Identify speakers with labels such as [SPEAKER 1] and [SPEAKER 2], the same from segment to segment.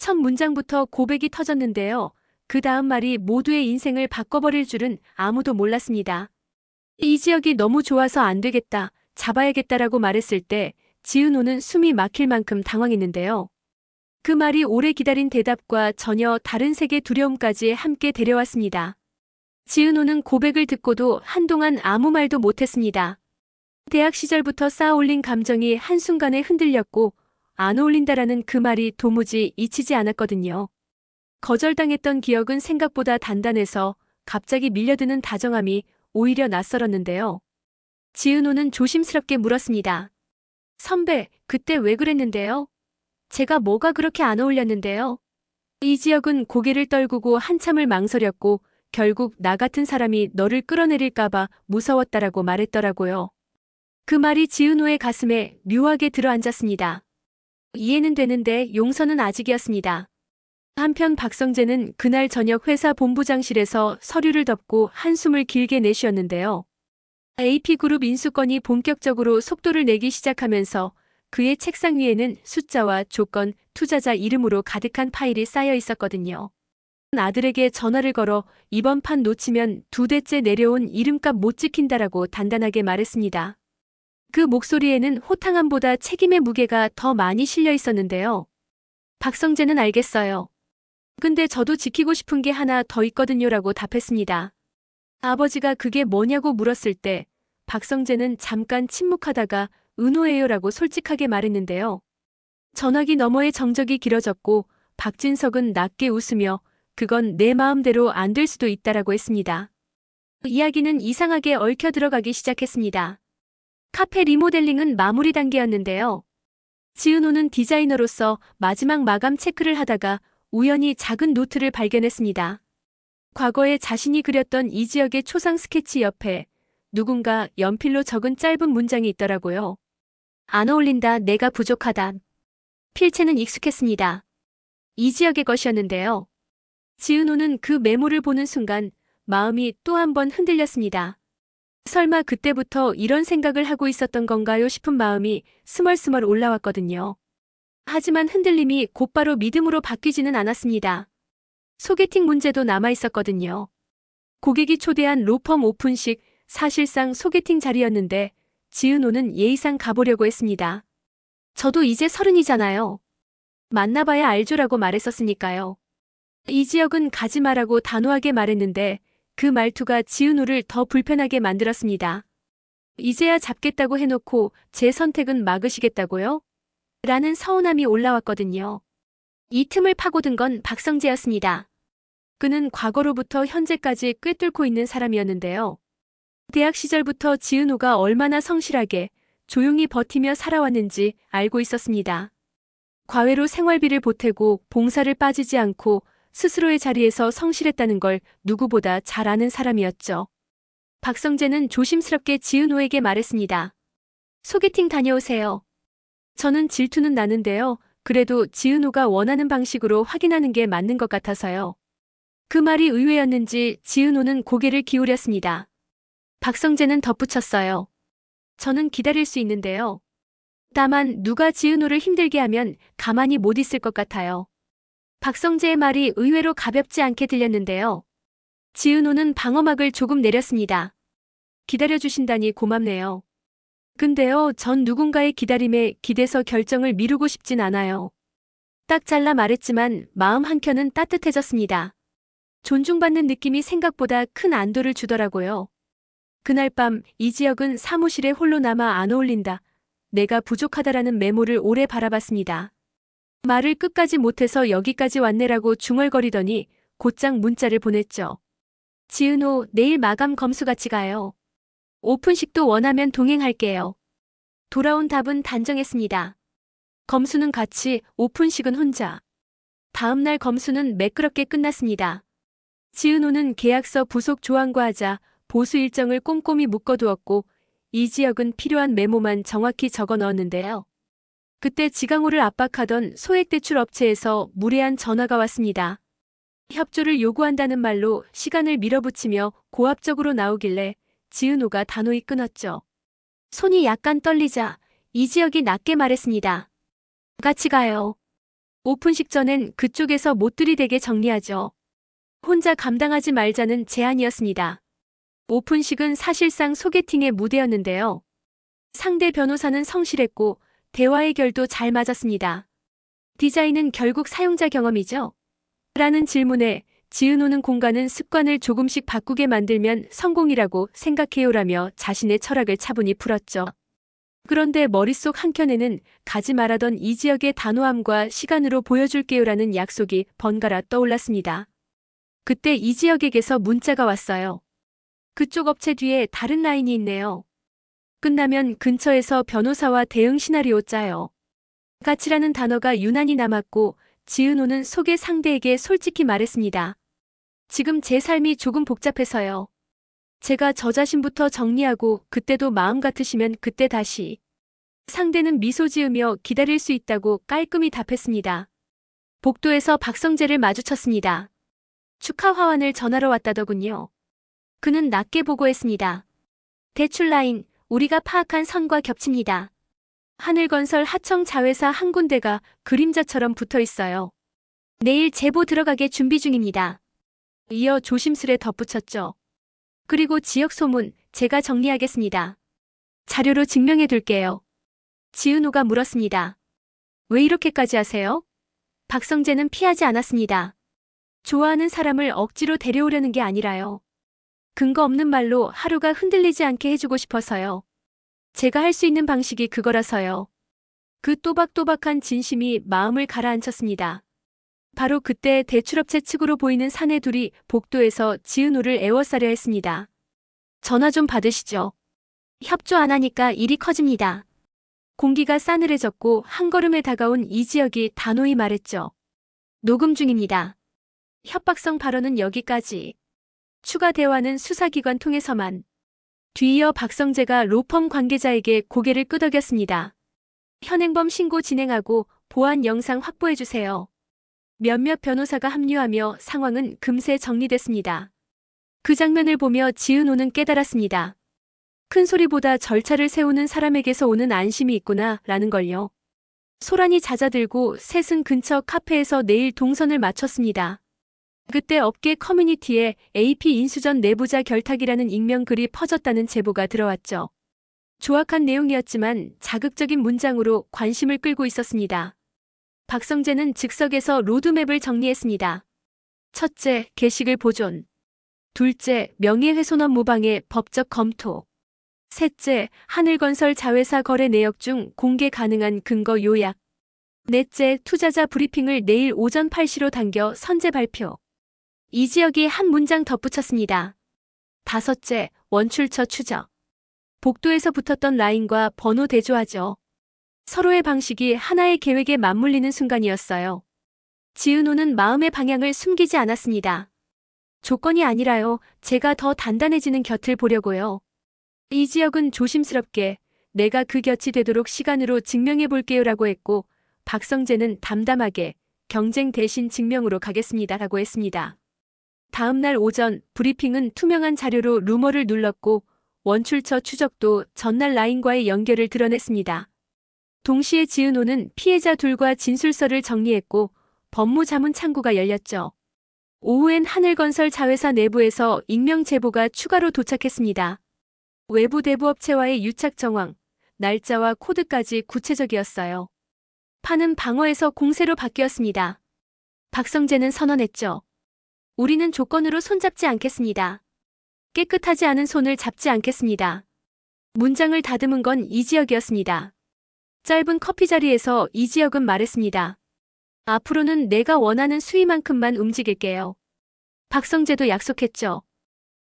[SPEAKER 1] 첫 문장부터 고백이 터졌는데요. 그 다음 말이 모두의 인생을 바꿔버릴 줄은 아무도 몰랐습니다. 이지혁이 너무 좋아서 안 되겠다, 잡아야겠다라고 말했을 때 지은호는 숨이 막힐 만큼 당황했는데요. 그 말이 오래 기다린 대답과 전혀 다른 색의 두려움까지 함께 데려왔습니다. 지은호는 고백을 듣고도 한동안 아무 말도 못했습니다. 대학 시절부터 쌓아올린 감정이 한순간에 흔들렸고 안 어울린다라는 그 말이 도무지 잊히지 않았거든요. 거절당했던 기억은 생각보다 단단해서 갑자기 밀려드는 다정함이 오히려 낯설었는데요. 지은호는 조심스럽게 물었습니다. 선배, 그때 왜 그랬는데요? 제가 뭐가 그렇게 안 어울렸는데요? 이지혁은 고개를 떨구고 한참을 망설였고 결국 나 같은 사람이 너를 끌어내릴까봐 무서웠다라고 말했더라고요. 그 말이 지은호의 가슴에 묘하게 들어앉았습니다. 이해는 되는데 용서는 아직이었습니다. 한편 박성재는 그날 저녁 회사 본부장실에서 서류를 덮고 한숨을 길게 내쉬었는데요. AP그룹 인수권이 본격적으로 속도를 내기 시작하면서 그의 책상 위에는 숫자와 조건, 투자자 이름으로 가득한 파일이 쌓여 있었거든요. 아들에게 전화를 걸어 이번 판 놓치면 2대째 내려온 이름값 못 지킨다라고 단단하게 말했습니다. 그 목소리에는 호탕함보다 책임의 무게가 더 많이 실려 있었는데요. 박성재는 알겠어요. 근데 저도 지키고 싶은 게 하나 더 있거든요라고 답했습니다. 아버지가 그게 뭐냐고 물었을 때 박성재는 잠깐 침묵하다가 은호예요라고 솔직하게 말했는데요. 전화기 너머의 정적이 길어졌고 박진석은 낮게 웃으며 그건 내 마음대로 안 될 수도 있다라고 했습니다. 이야기는 이상하게 얽혀 들어가기 시작했습니다. 카페 리모델링은 마무리 단계였는데요. 지은호는 디자이너로서 마지막 마감 체크를 하다가 우연히 작은 노트를 발견했습니다. 과거에 자신이 그렸던 이지혁의 초상 스케치 옆에 누군가 연필로 적은 짧은 문장이 있더라고요. 안 어울린다, 내가 부족하다. 필체는 익숙했습니다. 이지혁의 것이었는데요. 지은호는 그 메모를 보는 순간 마음이 또 한 번 흔들렸습니다. 설마 그때부터 이런 생각을 하고 있었던 건가요 싶은 마음이 스멀스멀 올라왔거든요. 하지만 흔들림이 곧바로 믿음으로 바뀌지는 않았습니다. 소개팅 문제도 남아있었거든요. 고객이 초대한 로펌 오픈식, 사실상 소개팅 자리였는데 지은호는 예의상 가보려고 했습니다. 저도 이제 30이잖아요. 만나봐야 알죠라고 말했었으니까요. 이지혁은 가지 마라고 단호하게 말했는데 그 말투가 지은호를 더 불편하게 만들었습니다. 이제야 잡겠다고 해놓고 제 선택은 막으시겠다고요? 라는 서운함이 올라왔거든요. 이 틈을 파고든 건 박성재였습니다. 그는 과거로부터 현재까지 꿰뚫고 있는 사람이었는데요. 대학 시절부터 지은호가 얼마나 성실하게 조용히 버티며 살아왔는지 알고 있었습니다. 과외로 생활비를 보태고 봉사를 빠지지 않고 스스로의 자리에서 성실했다는 걸 누구보다 잘 아는 사람이었죠. 박성재는 조심스럽게 지은호에게 말했습니다. 소개팅 다녀오세요. 저는 질투는 나는데요. 그래도 지은호가 원하는 방식으로 확인하는 게 맞는 것 같아서요. 그 말이 의외였는지 지은호는 고개를 기울였습니다. 박성재는 덧붙였어요. 저는 기다릴 수 있는데요. 다만 누가 지은호를 힘들게 하면 가만히 못 있을 것 같아요. 박성재의 말이 의외로 가볍지 않게 들렸는데요. 지은호는 방어막을 조금 내렸습니다. 기다려주신다니 고맙네요. 근데요, 전 누군가의 기다림에 기대서 결정을 미루고 싶진 않아요. 딱 잘라 말했지만 마음 한켠은 따뜻해졌습니다. 존중받는 느낌이 생각보다 큰 안도를 주더라고요. 그날 밤 이지혁은 사무실에 홀로 남아 안 어울린다, 내가 부족하다라는 메모를 오래 바라봤습니다. 말을 끝까지 못해서 여기까지 왔네라고 중얼거리더니 곧장 문자를 보냈죠. 지은호, 내일 마감 검수 같이 가요. 오픈식도 원하면 동행할게요. 돌아온 답은 단정했습니다. 검수는 같이, 오픈식은 혼자. 다음날 검수는 매끄럽게 끝났습니다. 지은호는 계약서 부속 조항과 하자 보수 일정을 꼼꼼히 묶어두었고 이지혁은 필요한 메모만 정확히 적어 넣었는데요. 그때 지강호를 압박하던 소액대출 업체에서 무례한 전화가 왔습니다. 협조를 요구한다는 말로 시간을 밀어붙이며 고압적으로 나오길래 지은호가 단호히 끊었죠. 손이 약간 떨리자 이지혁이 낮게 말했습니다. 같이 가요. 오픈식 전엔 그쪽에서 못 들이대게 정리하죠. 혼자 감당하지 말자는 제안이었습니다. 오픈식은 사실상 소개팅의 무대였는데요. 상대 변호사는 성실했고 대화의 결도 잘 맞았습니다. 디자인은 결국 사용자 경험이죠? 라는 질문에 지은호는 공간은 습관을 조금씩 바꾸게 만들면 성공이라고 생각해요라며 자신의 철학을 차분히 풀었죠. 그런데 머릿속 한켠에는 가지 말하던 이 지역의 단호함과 시간으로 보여줄게요라는 약속이 번갈아 떠올랐습니다. 그때 이 지역에게서 문자가 왔어요. 그쪽 업체 뒤에 다른 라인이 있네요. 끝나면 근처에서 변호사와 대응 시나리오 짜요. 가치라는 단어가 유난히 남았고 지은호는 소개 상대에게 솔직히 말했습니다. 지금 제 삶이 조금 복잡해서요. 제가 저 자신부터 정리하고 그때도 마음 같으시면 그때 다시. 상대는 미소 지으며 기다릴 수 있다고 깔끔히 답했습니다. 복도에서 박성재를 마주쳤습니다. 축하 화환을 전하러 왔다더군요. 그는 낮게 보고했습니다. 대출 라인, 우리가 파악한 선과 겹칩니다. 하늘건설 하청 자회사 한 군데가 그림자처럼 붙어 있어요. 내일 제보 들어가게 준비 중입니다. 이어 조심스레 덧붙였죠. 그리고 지역 소문 제가 정리하겠습니다. 자료로 증명해 둘게요. 지은호가 물었습니다. 왜 이렇게까지 하세요? 박성재는 피하지 않았습니다. 좋아하는 사람을 억지로 데려오려는 게 아니라요. 근거 없는 말로 하루가 흔들리지 않게 해주고 싶어서요. 제가 할 수 있는 방식이 그거라서요. 그 또박또박한 진심이 마음을 가라앉혔습니다. 바로 그때 대출업체 측으로 보이는 사내 둘이 복도에서 지은호를 애워싸려 했습니다. 전화 좀 받으시죠. 협조 안 하니까 일이 커집니다. 공기가 싸늘해졌고 한 걸음에 다가온 이지혁이 단호히 말했죠. 녹음 중입니다. 협박성 발언은 여기까지. 추가 대화는 수사기관 통해서만. 뒤이어 박성재가 로펌 관계자에게 고개를 끄덕였습니다. 현행범 신고 진행하고 보안 영상 확보해주세요. 몇몇 변호사가 합류하며 상황은 금세 정리됐습니다. 그 장면을 보며 지은호는 깨달았습니다. 큰 소리보다 절차를 세우는 사람에게서 오는 안심이 있구나 라는 걸요. 소란이 잦아들고 셋은 근처 카페에서 내일 동선을 마쳤습니다. 그때 업계 커뮤니티에 AP 인수전 내부자 결탁이라는 익명글이 퍼졌다는 제보가 들어왔죠. 조악한 내용이었지만 자극적인 문장으로 관심을 끌고 있었습니다. 박성재는 즉석에서 로드맵을 정리했습니다. 첫째, 게시글 보존. 둘째, 명예훼손원 모방의 법적 검토. 셋째, 하늘건설 자회사 거래 내역 중 공개 가능한 근거 요약. 넷째, 투자자 브리핑을 내일 오전 8시로 당겨 선제 발표. 이지혁이 한 문장 덧붙였습니다. 다섯째, 원출처 추적. 복도에서 붙었던 라인과 번호 대조하죠. 서로의 방식이 하나의 계획에 맞물리는 순간이었어요. 지은호는 마음의 방향을 숨기지 않았습니다. 조건이 아니라요. 제가 더 단단해지는 곁을 보려고요. 이지혁은 조심스럽게 내가 그 곁이 되도록 시간으로 증명해 볼게요라고 했고 박성재는 담담하게 경쟁 대신 증명으로 가겠습니다라고 했습니다. 다음 날 오전 브리핑은 투명한 자료로 루머를 눌렀고 원출처 추적도 전날 라인과의 연결을 드러냈습니다. 동시에 지은호는 피해자 둘과 진술서를 정리했고 법무자문 창구가 열렸죠. 오후엔 하늘건설 자회사 내부에서 익명 제보가 추가로 도착했습니다. 외부 대부업체와의 유착 정황, 날짜와 코드까지 구체적이었어요. 판은 방어에서 공세로 바뀌었습니다. 박성재는 선언했죠. 우리는 조건으로 손잡지 않겠습니다. 깨끗하지 않은 손을 잡지 않겠습니다. 문장을 다듬은 건 이지혁이었습니다. 짧은 커피 자리에서 이지혁은 말했습니다. 앞으로는 내가 원하는 수위만큼만 움직일게요. 박성재도 약속했죠.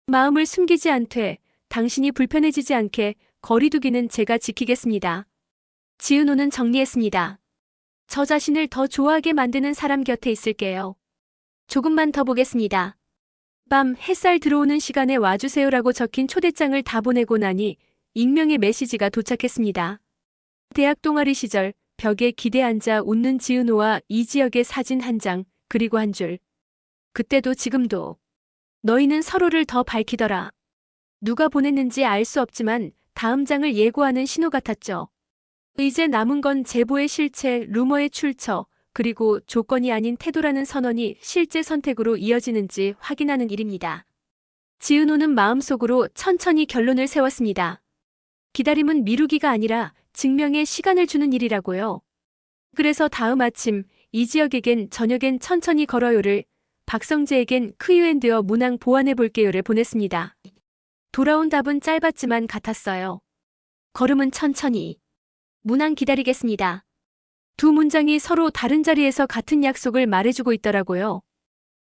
[SPEAKER 1] 마음을 숨기지 않되 당신이 불편해지지 않게 거리두기는 제가 지키겠습니다. 지은호는 정리했습니다. 저 자신을 더 좋아하게 만드는 사람 곁에 있을게요. 조금만 더 보겠습니다. 밤 햇살 들어오는 시간에 와주세요라고 적힌 초대장을 다 보내고 나니 익명의 메시지가 도착했습니다. 대학 동아리 시절 벽에 기대 앉아 웃는 지은호와 이지혁의 사진 한 장, 그리고 한 줄. 그때도 지금도. 너희는 서로를 더 밝히더라. 누가 보냈는지 알 수 없지만 다음 장을 예고하는 신호 같았죠. 이제 남은 건 제보의 실체, 루머의 출처, 그리고 조건이 아닌 태도라는 선언이 실제 선택으로 이어지는지 확인하는 일입니다. 지은호는 마음속으로 천천히 결론을 세웠습니다. 기다림은 미루기가 아니라 증명의 시간을 주는 일이라고요. 그래서 다음 아침 이지혁에겐 저녁엔 천천히 걸어요를, 박성재에겐 크유앤드어 문항 보완해 볼게요를 보냈습니다. 돌아온 답은 짧았지만 같았어요. 걸음은 천천히. 문항 기다리겠습니다. 두 문장이 서로 다른 자리에서 같은 약속을 말해주고 있더라고요.